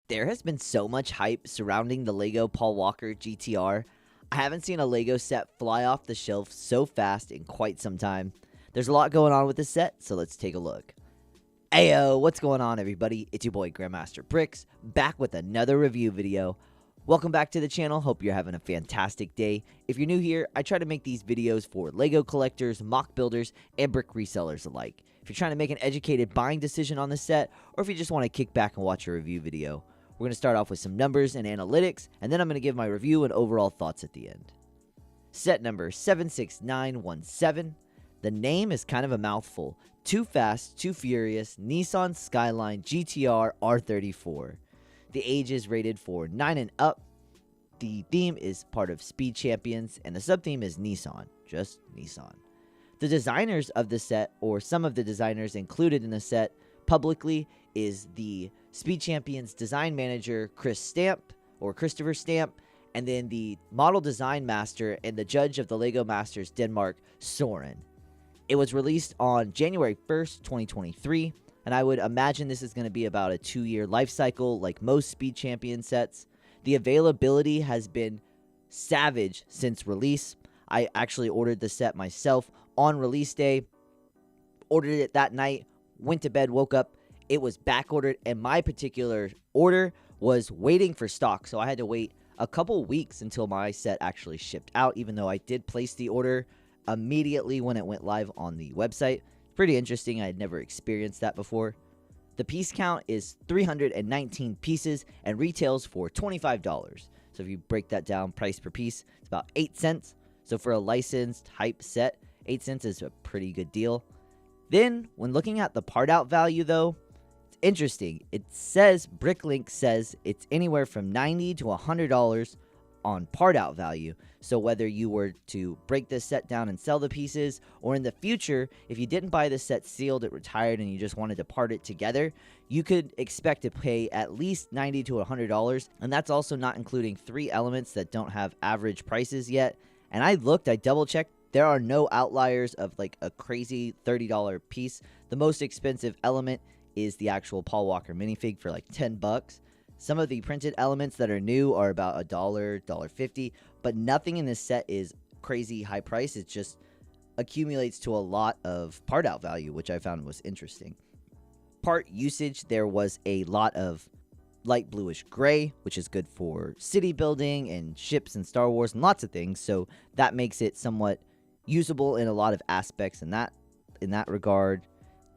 There has been so much hype surrounding the LEGO Paul Walker GTR. I haven't seen a LEGO set fly off the shelf so fast in quite some time. There's a lot going on with this set, so let's take a look. Ayo, what's going on everybody? It's your boy Grandmaster Bricks, back with another review video. Welcome back to the channel, hope you're having a fantastic day. If you're new here, I try to make these videos for LEGO collectors, mock builders, and brick resellers alike. If you're trying to make an educated buying decision on the set, or if you just want to kick back and watch a review video. We're going to start off with some numbers and analytics, and then I'm going to give my review and overall thoughts at the end. Set number 76917. The name is kind of a mouthful. Too Fast, Too Furious, Nissan Skyline GTR R34. The age is rated for 9 and up. The theme is part of Speed Champions, and the sub-theme is Nissan, just Nissan. The designers of the set, or some of the designers included in the set publicly, is the Speed Champions design manager Christopher Stamp, and then the model design master and the judge of the LEGO Masters Denmark, Soren. It was released on January 1st, 2023, and I would imagine this is going to be about a 2-year life cycle like most Speed Champion sets. The availability has been savage since release. I actually ordered the set myself on release day, ordered it that night, went to bed, woke up, it was back ordered, and my particular order was waiting for stock, so I had to wait a couple weeks until my set actually shipped out, even though I did place the order immediately when it went live on the website. Pretty interesting, I had never experienced that before. The piece count is 319 pieces and retails for $25. So if you break that down price per piece, it's about 8 cents. So for a licensed hype set, 8 cents is a pretty good deal. Then, when looking at the part out value though, it's interesting. It says, BrickLink says it's anywhere from $90 to $100 on part out value. So whether you were to break this set down and sell the pieces, or in the future, if you didn't buy the set sealed, it retired, and you just wanted to part it together, you could expect to pay at least $90 to $100. And that's also not including 3 elements that don't have average prices yet. And I double checked. There are no outliers of like a crazy $30 piece. The most expensive element is the actual Paul Walker minifig for like $10. Some of the printed elements that are new are about $1, $1.50, but nothing in this set is crazy high price. It just accumulates to a lot of part out value, which I found was interesting. Part usage, there was a lot of light bluish gray, which is good for city building and ships and Star Wars and lots of things, so that makes it somewhat usable in a lot of aspects in that regard.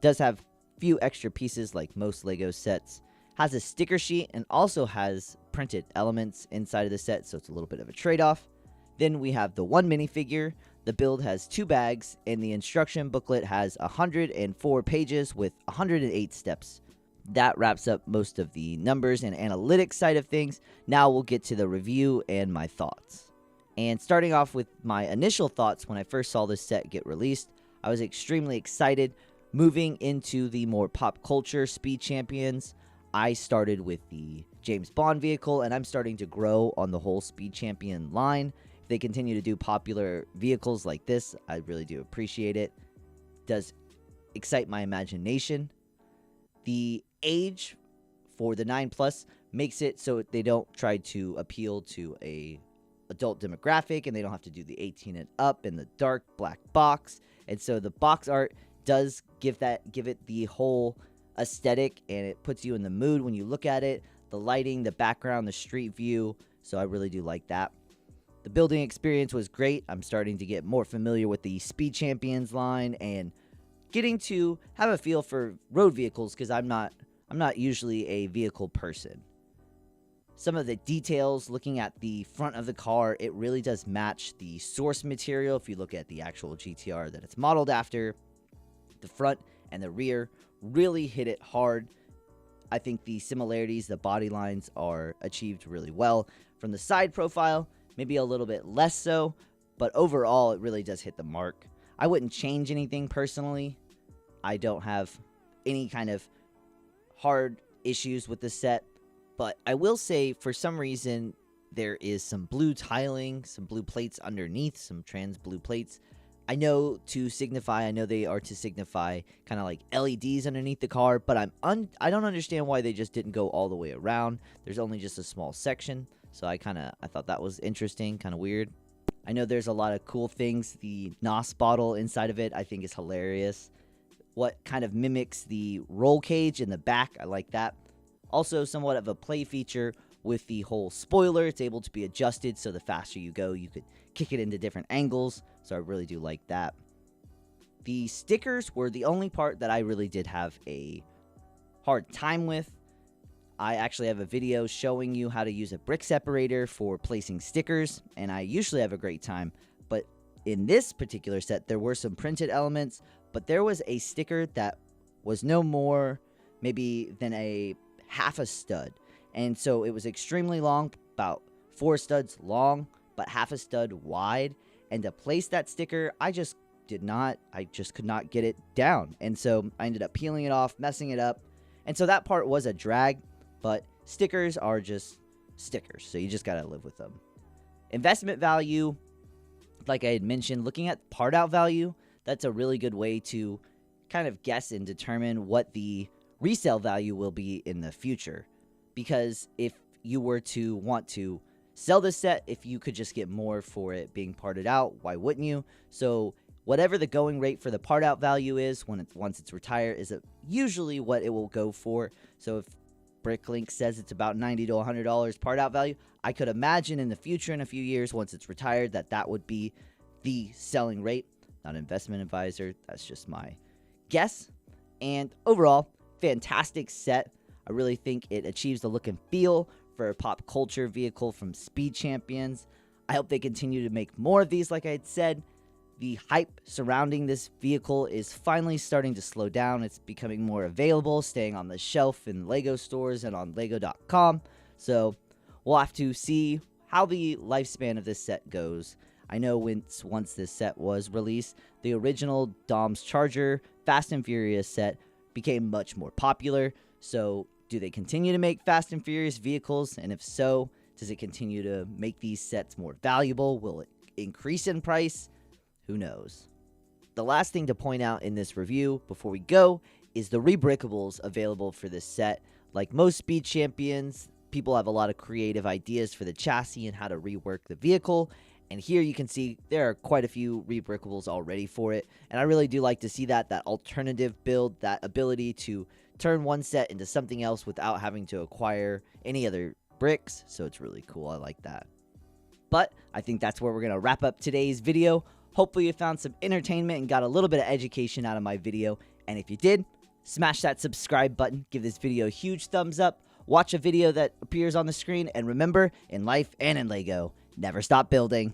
Does have few extra pieces like most LEGO sets. Has a sticker sheet and also has printed elements inside of the set, so it's a little bit of a trade-off. Then we have the one minifigure. The build has 2 bags, and the instruction booklet has 104 pages with 108 steps. That wraps up most of the numbers and analytics side of things. Now we'll get to the review and my thoughts. And starting off with my initial thoughts when I first saw this set get released, I was extremely excited. Moving into the more pop culture Speed Champions, I started with the James Bond vehicle, and I'm starting to grow on the whole Speed Champion line. If they continue to do popular vehicles like this, I really do appreciate it. It does excite my imagination. The age for the 9+ makes it so they don't try to appeal to a adult demographic, and they don't have to do the 18 and up in the dark black box. And so the box art does give it the whole aesthetic, and it puts you in the mood when you look at it. The lighting, the background, the street view, so I really do like that. The building experience was great. I'm starting to get more familiar with the Speed Champions line and getting to have a feel for road vehicles, because I'm not usually a vehicle person. Some of the details, looking at the front of the car, it really does match the source material. If you look at the actual GTR that it's modeled after, the front and the rear really hit it hard. I think the similarities, the body lines are achieved really well. From the side profile, maybe a little bit less so, but overall it really does hit the mark. I wouldn't change anything personally. I don't have any kind of hard issues with the set, but I will say for some reason there is some blue tiling, some blue plates underneath, some trans blue plates. I know they are to signify kind of like LEDs underneath the car, but I don't understand why they just didn't go all the way around. There's only just a small section, so I thought that was interesting, kind of weird. I know there's a lot of cool things. The NOS bottle inside of it I think is hilarious. What kind of mimics the roll cage in the back, I like that. Also somewhat of a play feature with the whole spoiler. It's able to be adjusted, so the faster you go, you could kick it into different angles, so I really do like that. The stickers were the only part that I really did have a hard time with. I actually have a video showing you how to use a brick separator for placing stickers, and I usually have a great time, but in this particular set, there were some printed elements, but there was a sticker that was no more maybe than a half a stud, and so it was extremely long, about 4 studs long, but half a stud wide, and to place that sticker, I just could not get it down, and so I ended up peeling it off, messing it up, and so that part was a drag, but stickers are just stickers, so you just gotta live with them. Investment value, like I had mentioned, looking at part out value, that's a really good way to kind of guess and determine what the resale value will be in the future. Because if you were to want to sell this set, if you could just get more for it being parted out, why wouldn't you? So whatever the going rate for the part out value is once it's retired is usually what it will go for. So if Bricklink says it's about $90 to $100 part out value, I could imagine in the future, in a few years, once it's retired, that would be the selling rate. Not an investment advisor, that's just my guess. And overall, fantastic set. I really think it achieves the look and feel for a pop culture vehicle from Speed Champions. I hope they continue to make more of these, like I had said. The hype surrounding this vehicle is finally starting to slow down. It's becoming more available, staying on the shelf in LEGO stores and on Lego.com. So we'll have to see how the lifespan of this set goes. I know once this set was released, the original Dom's Charger Fast and Furious set became much more popular. So do they continue to make Fast and Furious vehicles? And if so, does it continue to make these sets more valuable? Will it increase in price? Who knows? The last thing to point out in this review before we go is the rebrickables available for this set. Like most Speed Champions, people have a lot of creative ideas for the chassis and how to rework the vehicle. And here you can see there are quite a few rebrickables already for it. And I really do like to see that alternative build, that ability to turn one set into something else without having to acquire any other bricks. So it's really cool. I like that. But I think that's where we're going to wrap up today's video. Hopefully you found some entertainment and got a little bit of education out of my video. And if you did, smash that subscribe button. Give this video a huge thumbs up. Watch a video that appears on the screen. And remember, in life and in LEGO, never stop building.